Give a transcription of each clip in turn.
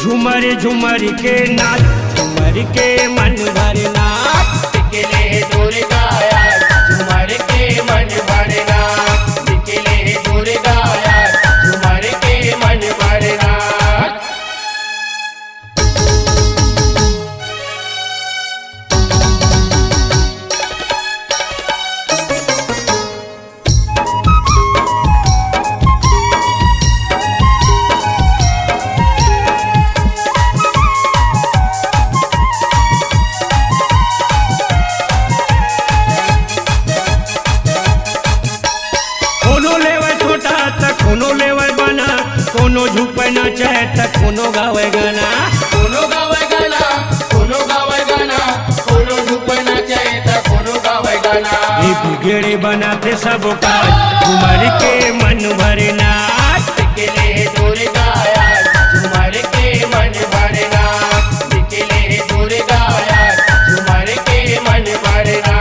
झूमर झूमर के नाच, झूमर के मन भर नाच। निकले दुर्गा यार झूमर के मन भर नाच। निकले दुर्गा यार झूमर के मन भर नाच। कोनो लेवे छोटा त कोनो लेवे बना, कोनो झुपे नाचे त कोनो गावे गाना। कोनो गावे गाना, कोनो गावे गाना, कोनो झूप नाचे त कोनो गावे गाना। ये बिगड़े बनाते सब काज, झूमर के मन भर नाच। निकले दुर्गा यार झूमर के मन भर नाच। निकले दुर्गा यार झूमर के मन भर नाच।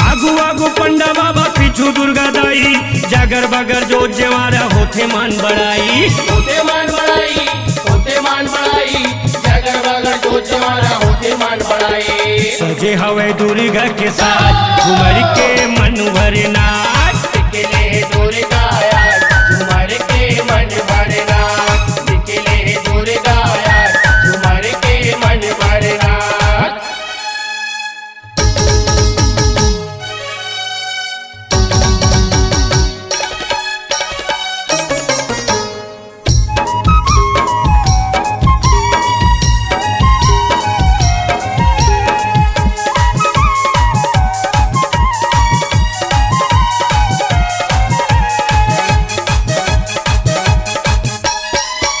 आगू आगू पंडा बाबा पीछू दुर्गा दाई, जागर बगर जो जवारा होते मन बड़ाई। होते मान बढ़ाई, होते मान बढ़ाई, जगर बगर जो जवारा होते मान बढ़ाई। सजे हवे दुर्गा के साथ, झूमर के मन भर नाच। निकले दुर्गा यार झूमर के मन भर नाच। निकले दुर्गा यार झूमर के मन भर नाच।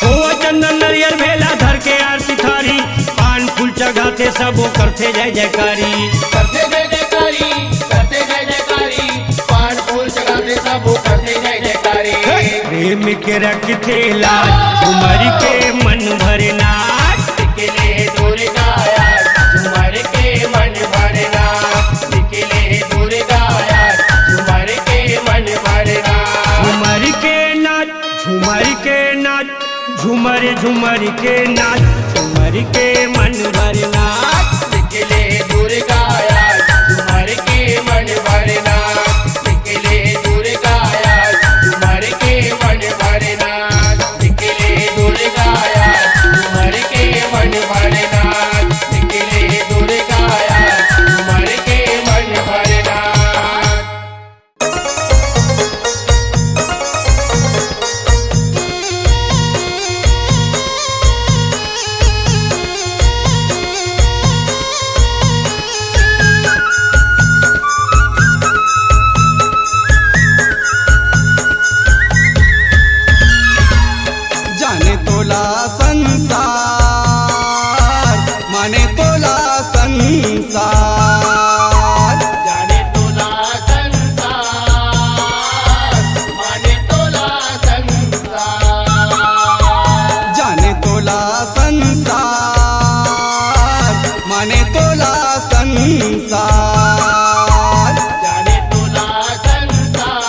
होवा चंदन नरियर भेला धर के आरती थारी, पान फूल चढ़ाते सब करते जय जयकारी। करते जय जयकारी, करते जय जयकारी, पान फूल चढ़ाते सब करते जय जयकारी। प्रेम के रखते लाज, झूमर के मन भर नाच। निकले दुर्गा यार झूमर के मन भर नाच। निकले दुर्गा यार झूमर के मन भर नाच। झूमर के नाच, झूमर के नाच, झूमर झूमर के नाच, झूमर के मन भर नाच। निकले दुर्गा यार झूमर के मन भर नाच। निकले दुर्गा यार झूमर के मन भर नाच। निकले दुर्गा यार झूमर के मन भर नाच। निकले दुर्गा यार झूमर के मन भर नाच। जाने तोला संसार, माने तोला संसार। जाने तोला संसार, माने तोला संसार। जाने तोला संसार, माने तोला संसार। जाने तोला संसार,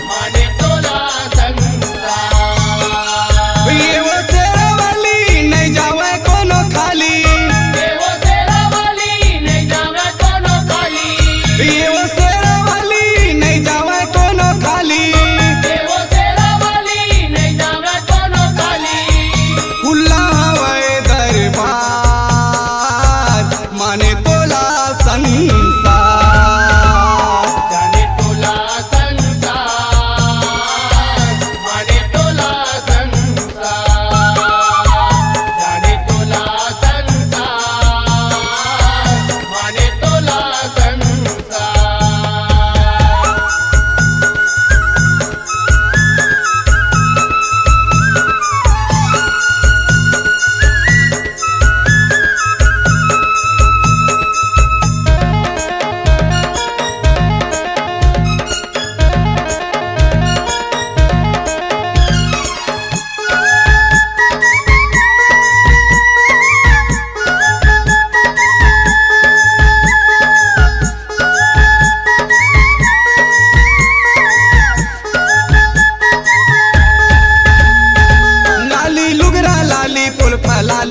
माने तोला संसार। ये वो शेरावाली नहीं जावे कोनो खाली। देवो शेरावाली नहीं जावे कोनो खाली। ये वो शेरावाली नहीं जावे कोनो खाली। देवो शेरावाली नहीं जावे कोनो खाली। खुला हवे दरबार, माने तोला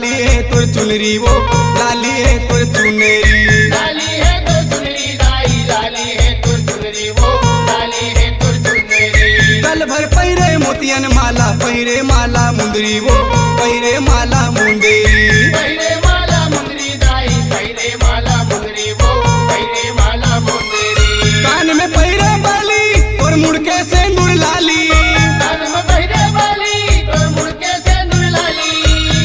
लाली है तुर चुनरी वो, लाली है तुर चुनरी। लाली है तो चुनरी दाई, लाली है तो चुनरी वो, लाली है तो चुनरी। कल भर पैरे मोतियन माला, पैरे माला मुंदरी वो, पैरे माला मुंदरी। पैरे माला मुंदरी दाई, पैरे माला मुंदरी वो, पैरे माला मुंदरी। कान में पैरे बाली और मुड़के से नूर लाली, कान में पैरे बाली तो मुड़के से नूर लाली।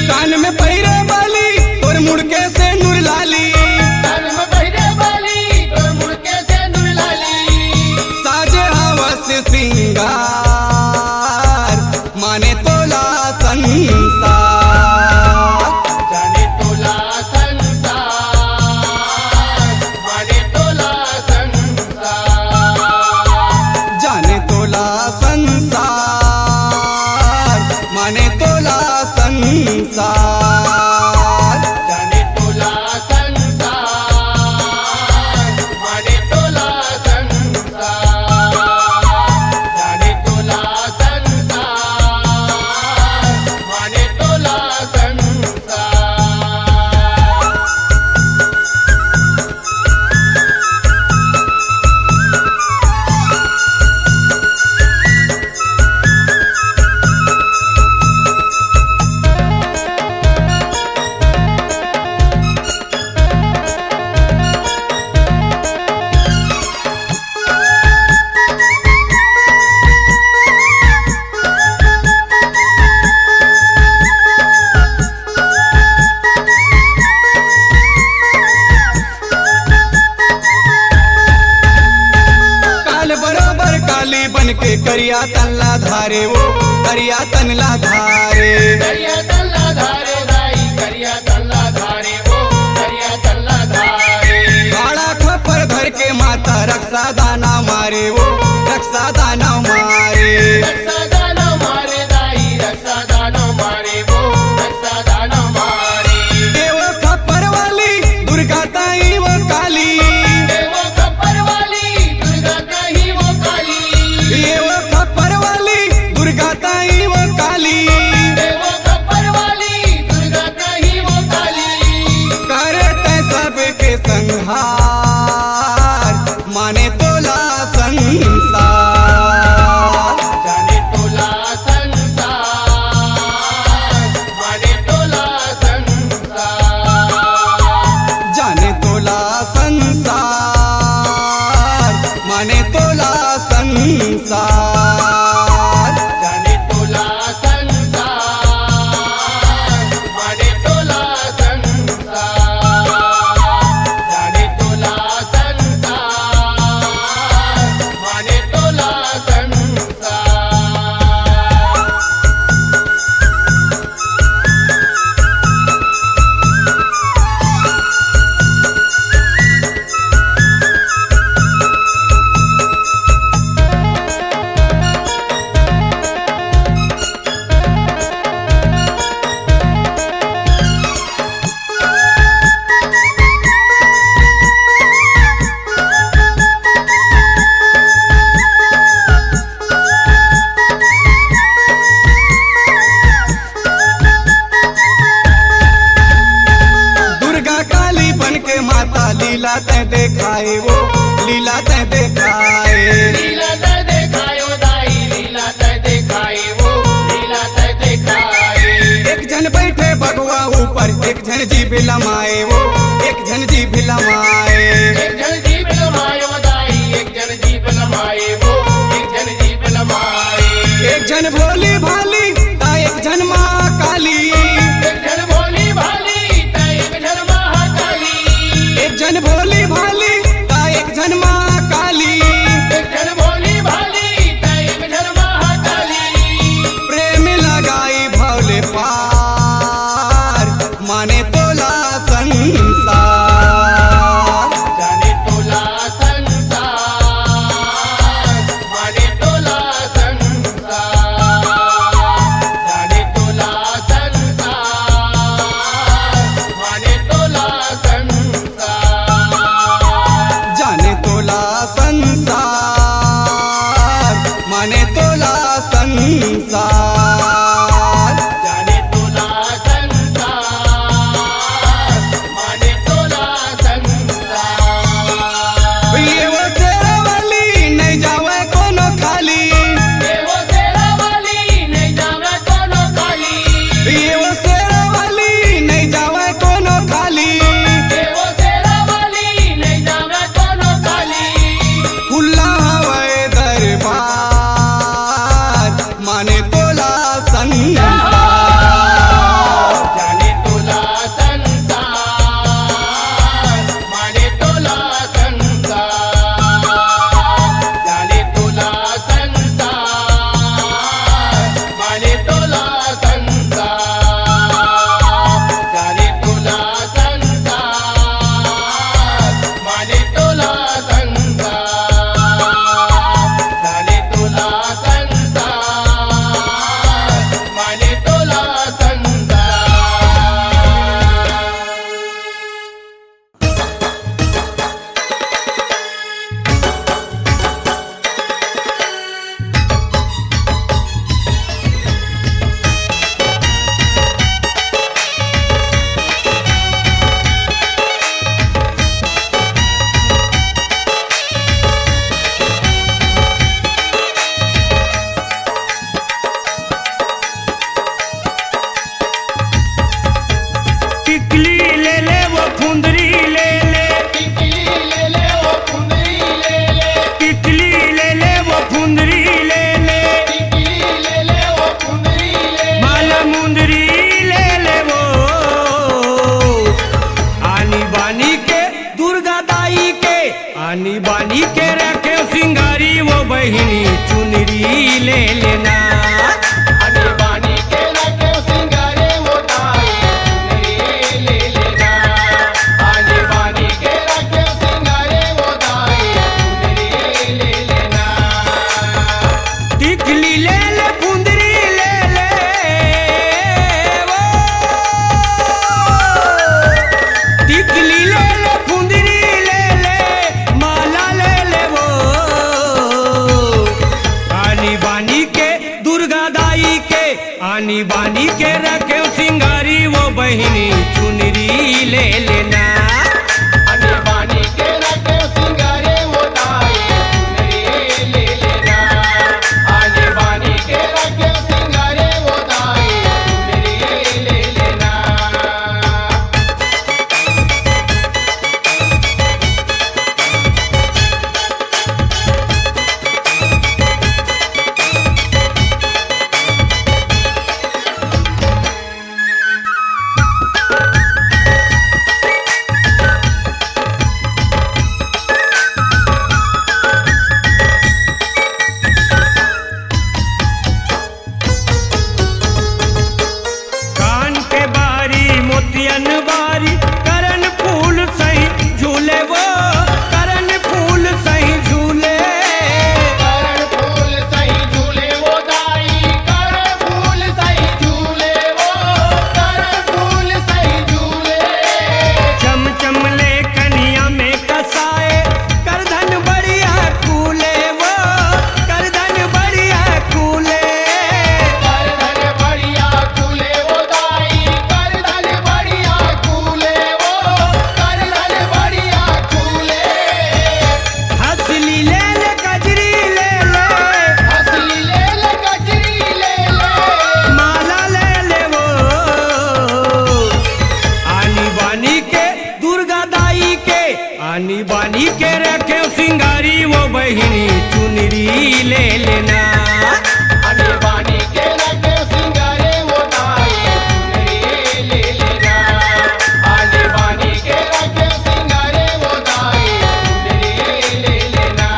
कान में पैरे बाली और मुड़के से नूर लाली। कान में पैरे बाली तो मुड़के से नूर लाली। साजे हवस श्रृंगार माने तोला संसार। जाने तोला संसार, माने तोला संसार। जाने तोला संसार माने तोला संसार। जाने तोला संसार, माने तोला संसार। जाने तोला संसार, माने तोला संसार। काल बराबर काली बन के करिया तल्ला धारे वो, करिया तनला धारे। करिया तल्ला धारे दाई, करिया तल्ला धारे वो, करिया तल्ला धारे। काला खपर धर के माता रक्षा दाना मारे वो, रक्षा दाना मारे। रक्षा दाना मारे दाई, रक्षा दाना मारे वो, रक्षा दाना मारे। देव खपर वाली दुर्गा ताई वो काली, देवो खप्पर वाली दुर्गा कहीं वो काली। देव खपर वाली दुर्गा ताई वो काली। देवो खप्पर वाली दुर्गा कहीं वो काली। करते सबके संहार माने तोला संसार। जाने तोला संसार, माने तोला संसार। जाने तोला संसार माने तोला संसार। जाने तोला संसार, माने तोला संसार। जाने तोला संसार, माने तोला संसार। दुर्गा काली बन के माता लीला तय देखाए वो, लीला तय देखाए। लीला तय देखायो दाई, लीला तय देखाए वो, लीला तय देखाए। एक जन बैठे बगुआ ऊपर, एक जन जी बिलमाए वो, एक जन जी बिलमाए। एक जन जीव लमायो दाई, एक जन जीव लमाए वो, एक जन जीव लमाए। एक जन भोली भाली ता एक जन माँ काली। एक जन भोली भाली ता एक जन महाकाली। एक जन भोली भाली ता एक जन माँ काली। एक जन भोली भाली ता एक जन महाकाली। प्रेम लगाई भोले पार माने तोला संसार। जाने तोला संसार, माने तोला संसार। जाने तोला संसार, माने तोला संसार। जाने तोला संसार माने तोला संसार। जाने तोला संसार, आनी बानी के रखे सिंगारी वो बहिनी चुनरी ले लेना। आनी बानी के रखे सिंगारे वो दाई चुनरी ले लेना। आनी बानी के रखे सिंगारे वो दाई चुनरी ले लेना। टिकली ले ले फुंदरी ले ले वो, टिकली ले ले फुंदरी ले ले, माला ले ले वो। आनी बानी के दुर्गा दाई के, आनी बानी के रखे सिंगारी वो बहिनी चुनरी ले लेना। आनी बानी के रखे सिंगारे वो दाई चुनरी ले लेना। आनी बानी के रखे सिंगारे वो दाई चुनरी ले लेना। कान के बारी मोतियन बारी, करन फूल सही झूले वो, करन फूल सही झूले। करण फूल सही झूले वो दाई, करण फूल सही झूले वो, करण फूल सही झूले। चम चमले कनिया में कसाए, करधन बढ़िया कूले वो, करधन बढ़िया कूले। करधन बढ़िया कूले वो दाई, करधन बढ़िया कूले वो, करधन बढ़िया कूले। हंसली ले ले गजरी ले ले, असली ले ले गजरी ले ले। माला ले ले वो। आनी बानी के दुर्गा दाई के, आनी बानी के रखे सिंगारी वो बहिनी चुनरी ले लेना। आनी बानी के रखे सिंगारे वो दाई चुनरी ले लेना। आनी बानी के रखे सिंगारे वो दाई चुनरी ले लेना।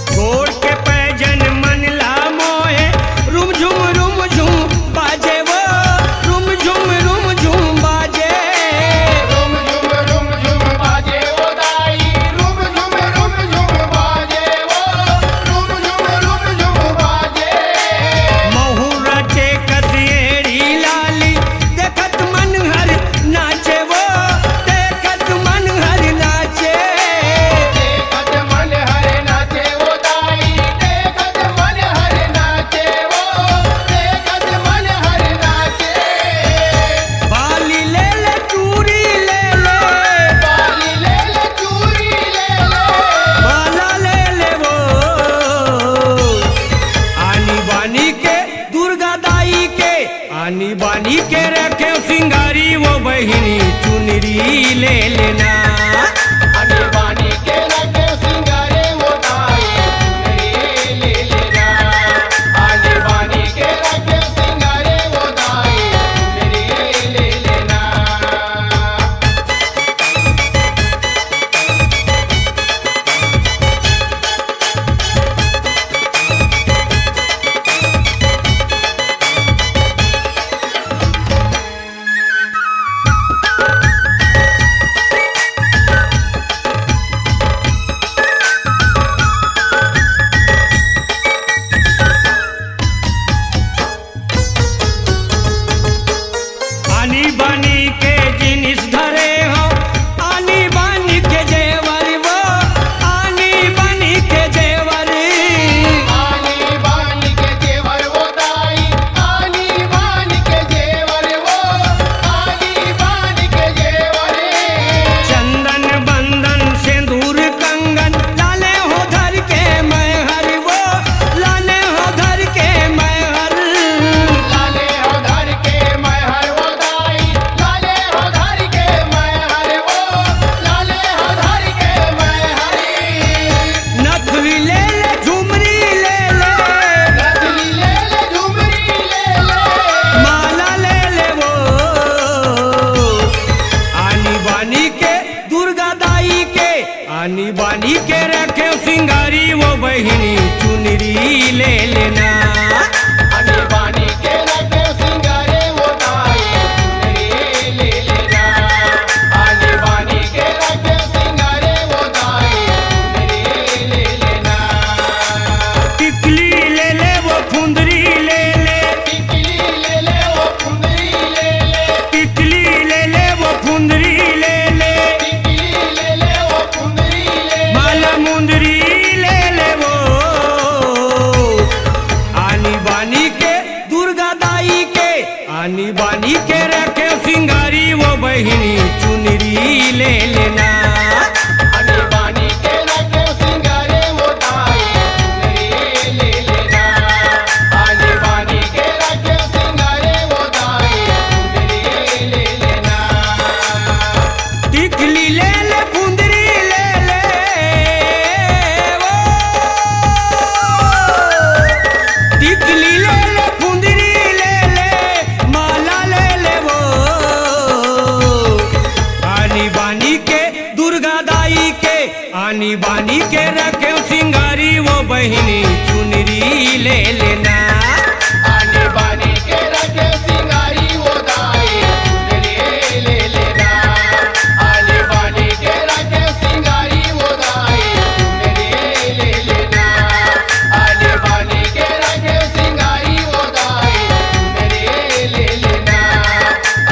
छोड़ के पैजन मन ला मोहे, रुम झुम बाजे वो, रुम झुम बाजे। रुम झुम बाजे वो दाई, रुम झुम बाजे वो, रुम झुम बाजे। महू रचे कसियरी लाली, देखत मन हर नाचे वो, देखत मन हर नाचे। देखत मन हर नाचे वो दाई, देखत मन हर नाचे वो, देखत मन हर नाचे। बाली ले ले चूरी ले ले, बाली ले ले चूरी ले ले। माला ले ले वो। आनी बानी के दुर्गा दाई के, आनी बानी के रखे सिंगारी वो बहिनी चुनरी ले लेना। आनी बानी के रखे सिंगारे वो दाई चुनरी ले लेना। आनी बानी के रखे सिंगारे वो दाई चुनरी ले लेना। आनी बानी के रखे सिंगारी वो बहिनी चुनरी ले लेना। आने बानी के रखे सिंगारे वो दाई चुनरी ले लेना। आने बानी के रखे सिंगारे वो दाई चुनरी ले लेना। टिकली ले ले वो फुंदरी ले ले, टिकली ले ले वो फुंदरी ले ले। टिकली ले ले वो फुंदरी ले ले, टिकली ले ले वो फुंदरी ले ले। माला मुंदरी ले ले वो। आनी बानी के दुर्गा दाई के, आनी बानी के रखे सिंगारी वो बहिनी चुनरी ले लेना। आने बानी के रखे सिंगारे वो दाई चुनरी ले लेना। आने बानी के रखे सिंगारे वो दाई चुनरी ले लेना। टिकली ले ले फुंदरी ले ले वो, टिकली ले ले फुंदरी ले ले, माला ले ले वो। आनी बानी के दुर्गा दाई के, आनी बानी के रखे सिंगारी वो बहिनी चुनरी ले लेना। आने बानी के रखे सिंगारी वो दाई चुनरी ले लेना। आने बानी के रखे सिंगारी वो दाई चुनरी ले लेना। आने बानी के रखे सिंगारी वो दाई चुनरी ले लेना।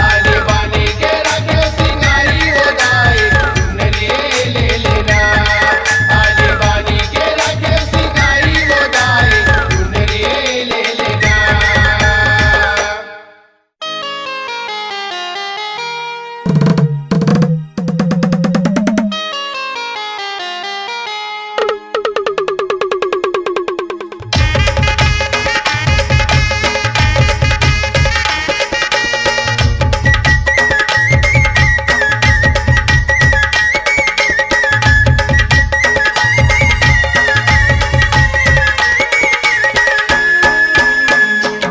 आने बानी के रखे सिंगारी वो दाई चुनरी ले लेना। आने बानी के रखे सिंगारी वो दाई चुनरी ले लेना।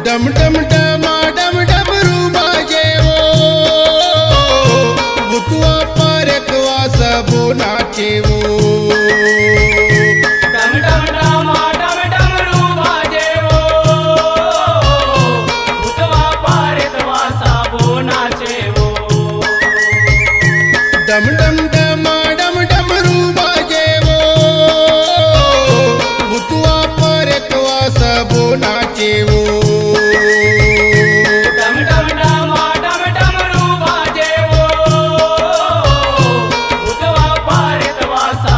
डम डम डमा डम डमरू बाजे वो बुतुआ पारकवा सबो नाचे वो डम डम डमा डम डमरू बाजे वो भूतवा पारतवा साबो नाचे वो। डम डम डमा डम डमरू बाजे वो बुतुआ पारकवा सबो नाचे वो डम डम डमा डम डमरू बाजे वो भूतवा पारतवा सा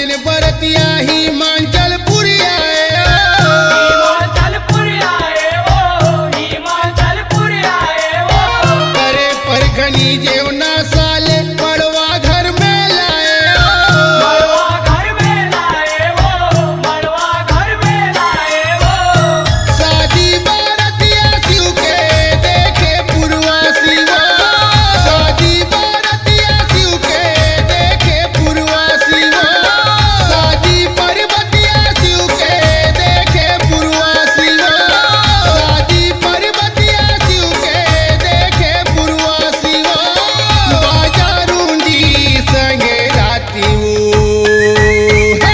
दिन बरतिया हिमाचल पुरी आए करे परखनी जेवना साले पड़वा घर में लाए शादी बारतिया शिव के देखे पुरवासी वो शादी बारतिया शिव के देखे पुरवासी वो शादी पर्वतिया शिव के देखे पुरवासी वो शादी पर्वतिया शिव के देखे पुरवासी वो बाजारूंडी संगे राती वो हे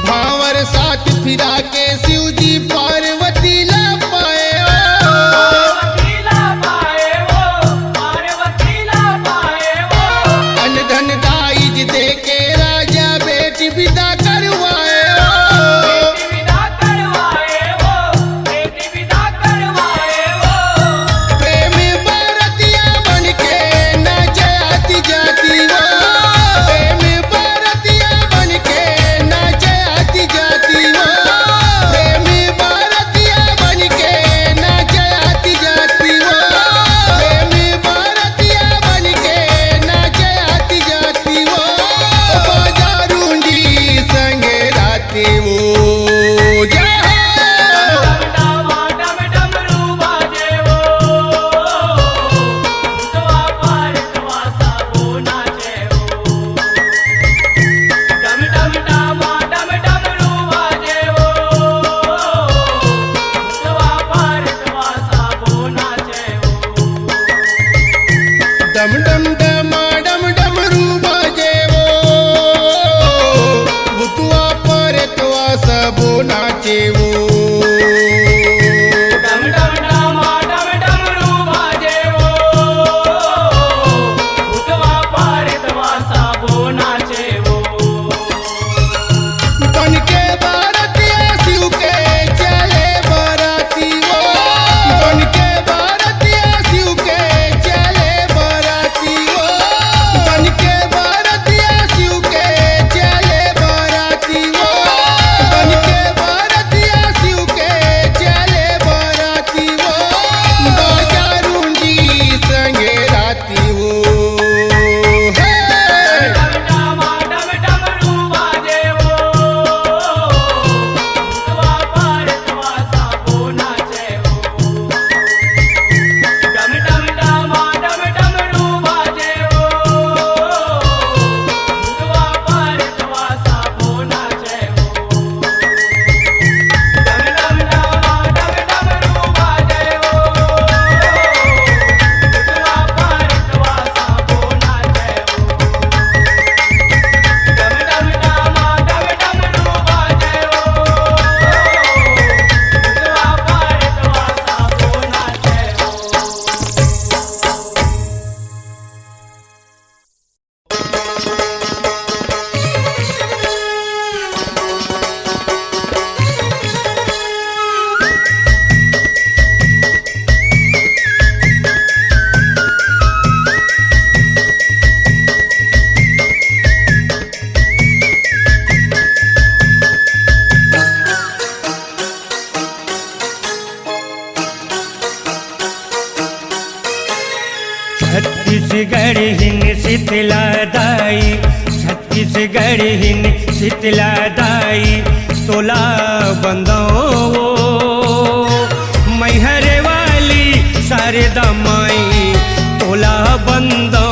भावर साथ फिरा के शिव जी पार्वती ला पाए अन धन दाइज दे के राजा बेटी विदा करवाए प्रेम बारतिया बन के न जयाती जाती वो प्रेम बारतिया बन के न जयाती जाती वो प्रेम बारतिया बन के न जयाती जाती वो प्रेम बारतिया बन के न जयाती जाती वो बाजारूंडी संगे राती वो जय डम डम डमा डम डमरू बाजे वो बुतुआ पर तवा सबो नाचे वो बन के बारतिया शिव के चले बाराती वो बन के बारतिया शिव के चले बाराती वो बन के बारतिया शिव के चले बाराती वो बन के बारतिया शिव के चले बाराती वो बाजारूंडी संगे राती वो हे छत्तीसगढ़ हिन शीतला दाई छत्तीसगढ़ हिन शीतला दाई तोला बंदो मैहर वाली शारदा माई तोला बंदो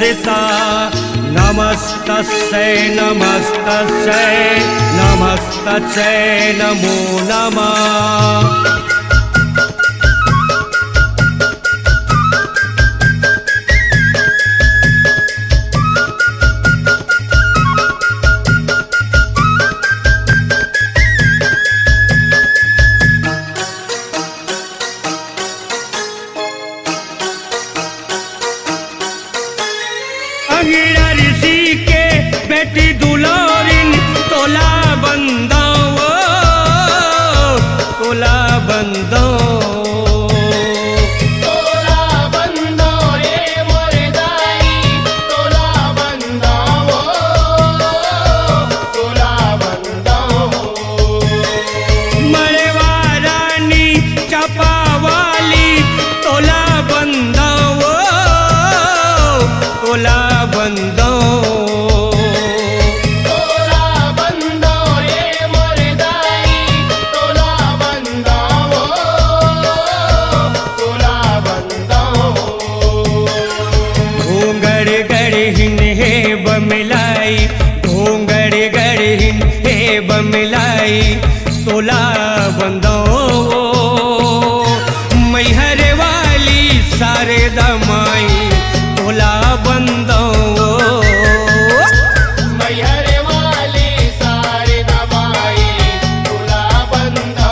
संसिता नमस्तस्यै नमस्तस्यै नमस्तस्यै नमो नमः। अंगिरा ऋषि के बेटी दुलारिन तोला बंदो तोला बंदो तोला बंदो रे मोर दाई तोला बंदो तोला बंदो। मरवा रानी चपावाली तोला बंदो तोला बंदो तोला बंदो रे मोर दाई तोला बंदो तोला बंदो। घोंगड़ गढ़िन हे बमिलाई घोंगड़ गढ़िन हे बमिलाई तोला बंदो मैहर वाली सारे दमाई तोला बंदो। मैहर वाली सारे दमाई तोला बंदो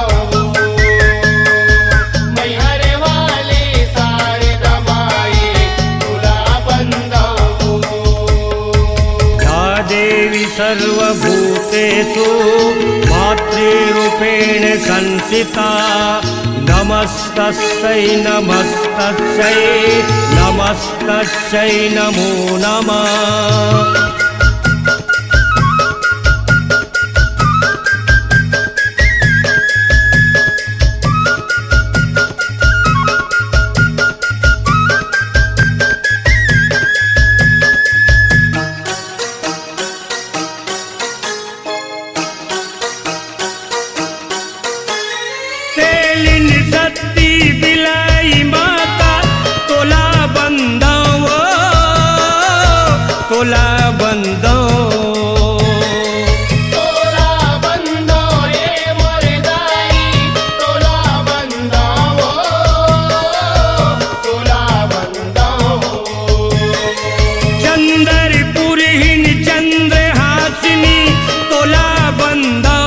मैहर वाली सारे दमाई तोला बंदो। या देवी सर्वभूतेषु मातृरूपेण संस्थिता नमस्तस्यै नमस्तस्यै नमस्तस्यै नमो नमः। तेलिन सत्ती बिलाई माता तोला बंदो तोला बंदो तोला बंदो रे मोर दाई तोला बंदो तोला बंदो। चंद्रपुरहीन चंद्रहासिनी तोला बंदो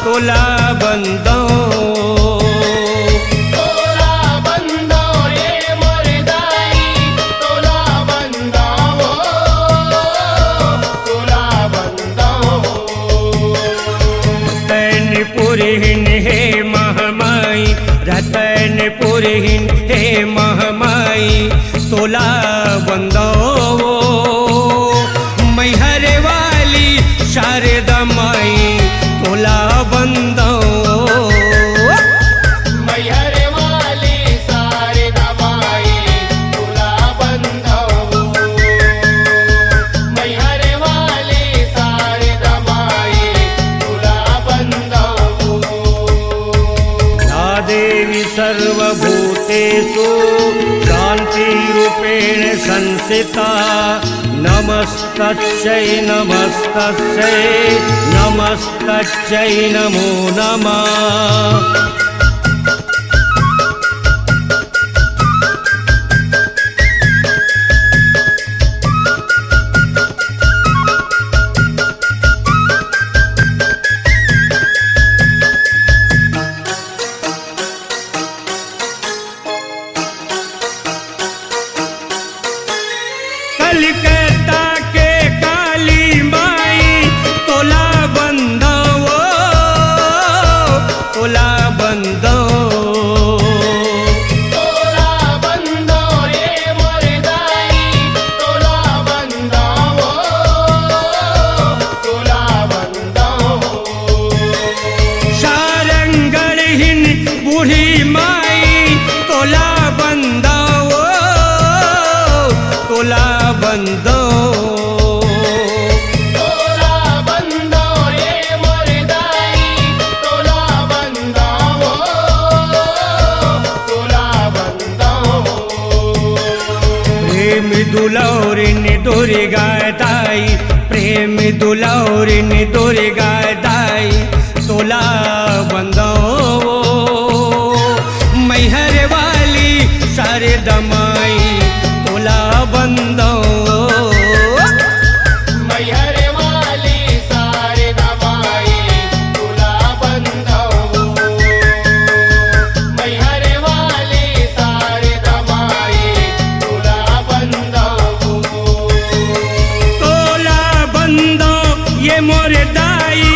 तोला बंदो तोला बंदो रे मोर दाई तोला बंदो तोला बंदो। रतनपुरहीन हे महमाई रतनपुरहीन हे महमाई तोला बंदो मैहर वाली शारदा माई तोला बंदो। मैहर वाली सारे दमाई तोला बंदो मैहर वाली सारे दमाई तोला बंदो। या देवी सर्वभूतेषु शान्तिरूपेण संस्थिता नमस्तस्यै नमस्तस्यै नमस्तस्यै नमो नमः। कलकत्ता के काली माई तोला बंदो तोला बंदो तोला बंदो रे मोर दाई तोला बंदो तोला बंदो। सारंगढ़हीन बूढ़ी माई तोला बंदो तोला बंदो दुर्गा दाई प्रेम दुलौरिन दुर्गा दाई तोला बंदो मैहर वाली शारदा माई तोला बंदो मैहर वाली शारदा माई तुला बंदो मैहर वाली शारदा माई तुला बंदो तोला बंदो ये मोर दाई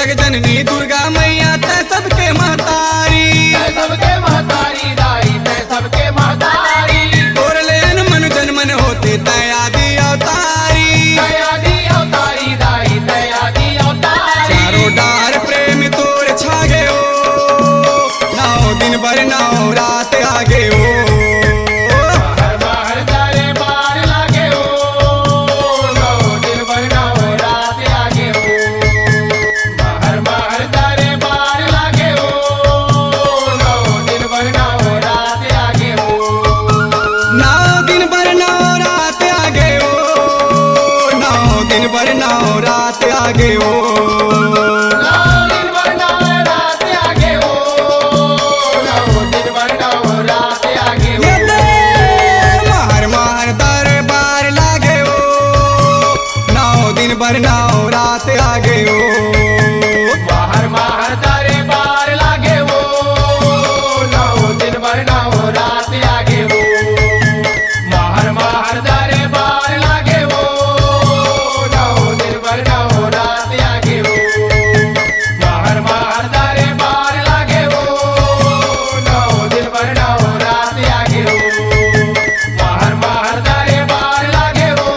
जग जननी दुर्गा मैया तै सबके महतारी तै सबके महतारी दाई तै सबके महतारी तोर लेन मन जन मन होते तै आदि अवतारी दयादी अवतारी दाई दयादी अवतारी चारों डार प्रेम तोर छागे ओ नाओ दिन भर नाओ रात आगे ओ हर बार तारे बार लागे हो नौ दिन भर नौ रात आगे हो हर बार तारे बार लागे हो नौ दिन भर नौ रात आगे हो नाओ दिन भर नाओ रात आगे ओ नाओ दिन भर नाओ रात आगे ओ नौ दिन भर नौ रात आगे हो नौ दिन भर नौ रात आगे हो ये दे महर महर दरबार लागे ओ नाओ दिन भर नाओ रात आगे ओ बाहर बाहर तारे बार लागे हो नौ दिन भर नौ रात आगे हो बाहर बाहर तारे बार लागे हो नौ दिन भर नौ रात आगे हो बाहर बाहर तारे बार लागे हो नौ दिन भर नौ रात आगे हो बाहर बाहर तारे बार लागे हो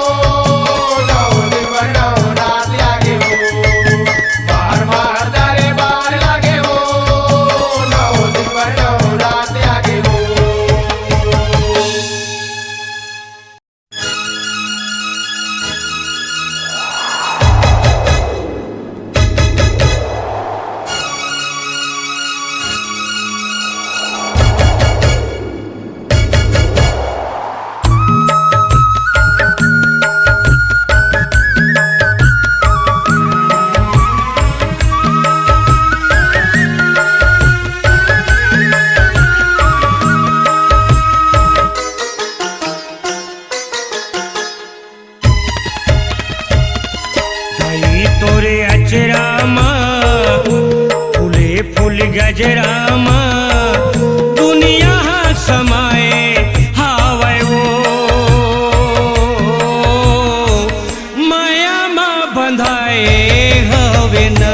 नौ दिन भर नौ रात आगे हो बाहर बाहर तारे बार लागे हो नौ दिन भर नौ रात आगे हो आई तोरे अचरामा फूले फूल गजरामा दुनिया समाए हावे वो माया मा बंधाए हवे ना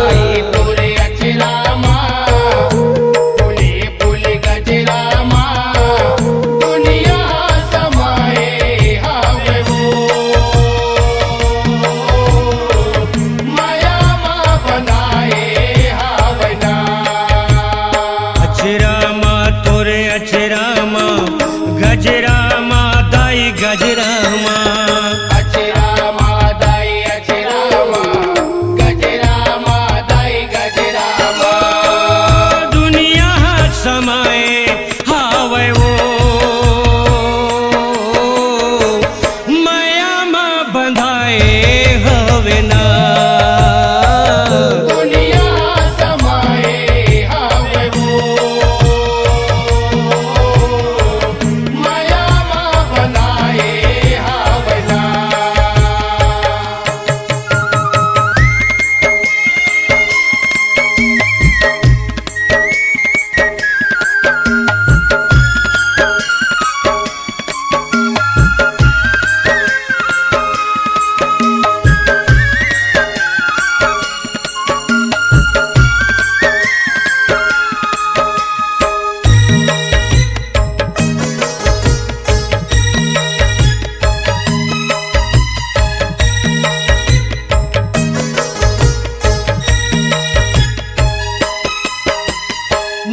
आई तोरे अचरामा फूले फूल गजरामा दुनिया समाए हावे हो माया मा बनाए हावे ना अचरामा तोरे अचरामा गजरामा दाई गजरामा अचरामा दाई अचरामा गजरामा दाई गजरामा दुनिया समाए हावे वो माया मा बंधाए हवे ना दुनिया समाए हावे हो माया मा बनाए हावे ना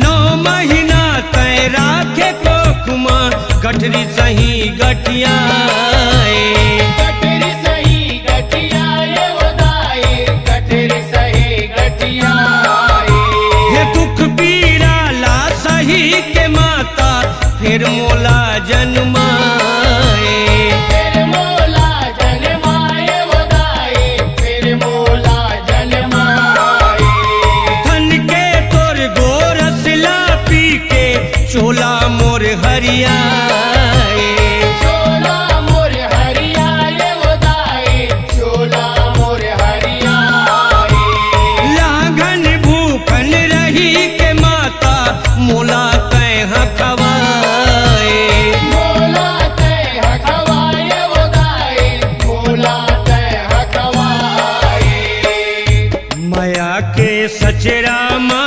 नौ महीना तय राखे कोकुमा गठरी सही गठियाए कटरी सही गठिया ये वदाए कटरी सही गठिया हे दुख पीड़ा ला सही के माता फिर मोला जन्माए फिर मोला जन्माए वदाए फिर मोला जन्माए धन के तोर गोरसला पी के चोला मोर हरियाए चोला सचरामा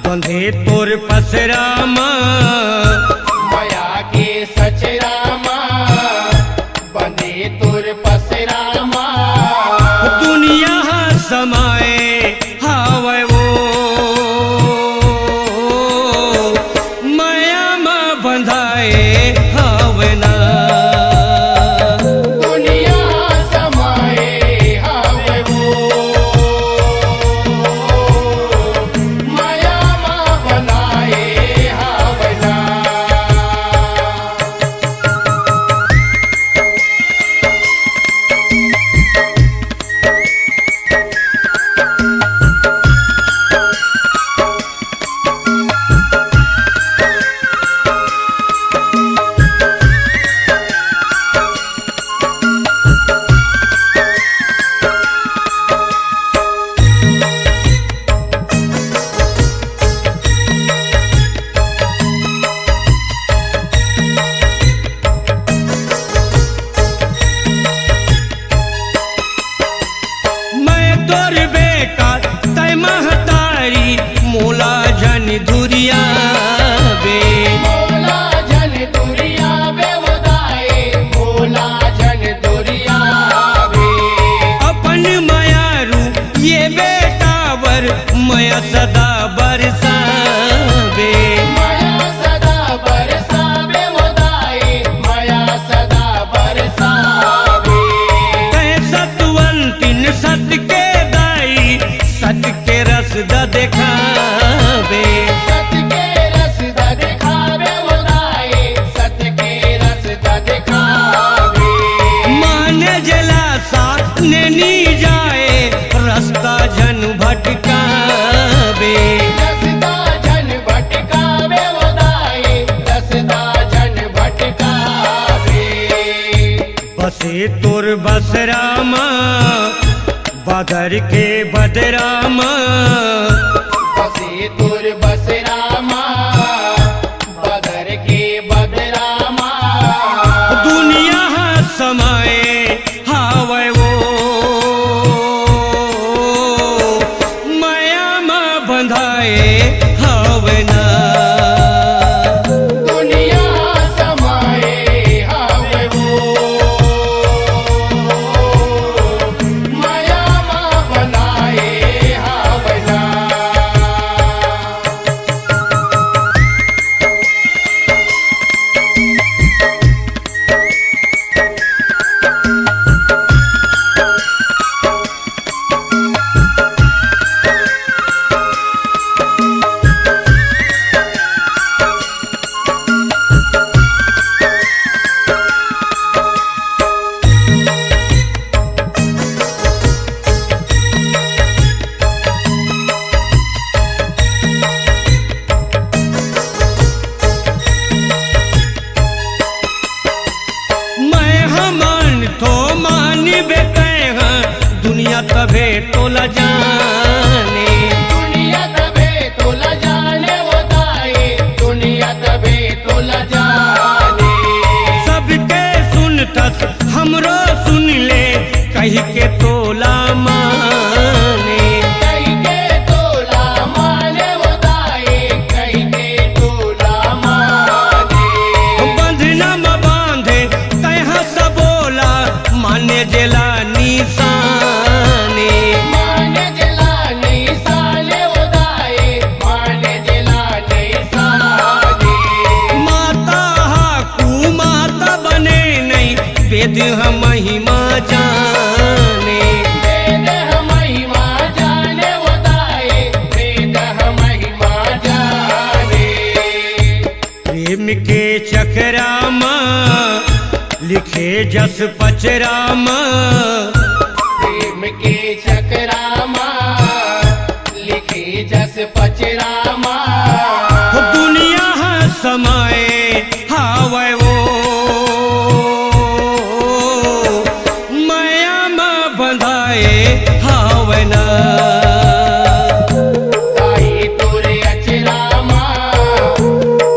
बंधे तोर पसरामा माया के सचरामा बंधे तुर पसरामा दुनिया समाए हावे वो माया में बंधाए हावे ना दुनिया समाए हावे वो माया मा बनाए हावे ना मैं तोर बेटा तय महतारी मोला जन धुरिया बे मोला जन दुरिया बेवदाए मोला जन दुरिया बे अपन मायारू ये बेटावर मया सदा बरसावे माया सदा बरसावे वदाए माया सदा बरसावे कह सतवंतिन सत के दाई सत के रस द देखावे सत के रस दा दिखावे वदाए सत के रस दा दिखावे माने जला सा नैनी जाए रास्ता जन भटकावे रसदा जन भटकावे वदाए रसदा जन भटकावे बसे तोर बसरामा बदर के बदरामा बसे तुर बसरामा बदर के बदरामा दुनिया समाए हावे वो माया में बंधाए हावे ना दुनिया समाए हावे वो माया मा बनाए हावे ना मैं हमान तो मान बेटे हाँ दुनिया तभे तोला जाने दुनिया तबे तोला जाने वदाए दुनिया तबे तोला जाने सबके सुनतस हमरो सुन ले कही के तोला माने कहीं के तोला माने वदाए कहीं के तोला माने बंधना में बांधे तह सब बोला माने जेला निशाने माने जलाने साले वदाए माने जलाने साले माता हाकू माता बने नहीं वेद हम महिमा जाने वेद महिमा जाने वदाए वेद महिमा जाने प्रेम के चक्रामा लिखे जस पचरामा प्रेम के चक्रामा लिखे जस पचरामा दुनिया समाए हावे वो माया में बंधाए हावे ना ताई तुरे अचरामा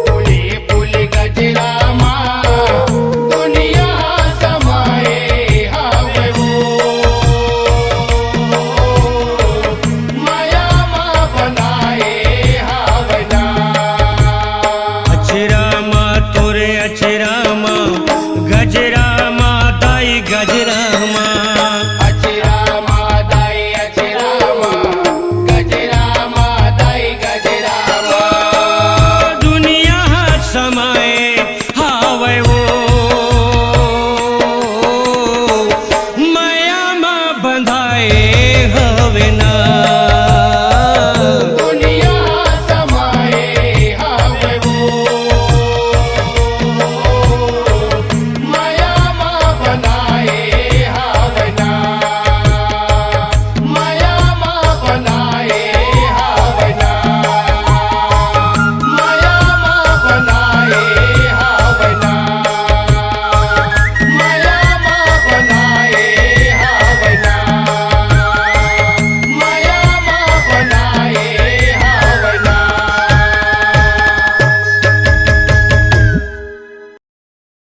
पुले पुल गजरामा दुनिया समाए हावे बंधाए